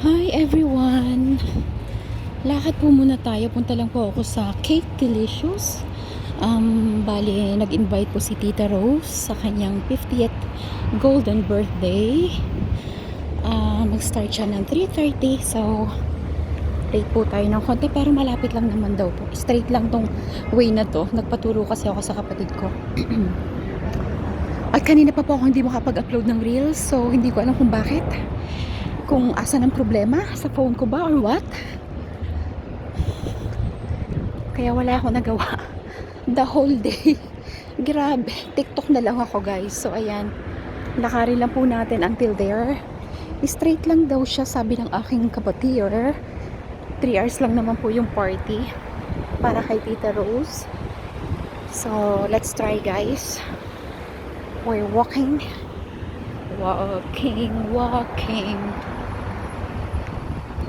Hi everyone! Lakad po muna tayo. Punta lang po ako sa Cake Delicious. Bali, nag-invite po si Tita Rose sa kanyang 50th golden birthday. Mag-start siya ng 3:30. So, late po tayo ng konti pero malapit lang naman daw po. Straight lang tong way na to. Nagpaturo kasi ako sa kapatid ko. At kanina pa po ako hindi makapag-upload ng reels. So, hindi ko alam kung bakit. Kung asan ang problema sa phone ko ba or what. Kaya wala akong nagawa the whole day. Grabe, TikTok na lang ako guys. So ayan, lakarin lang po natin until there. Straight lang daw siya, sabi ng aking kabatir. 3 hours lang naman po yung party para kay Tita Rose. So let's try guys. We're walking. Walking.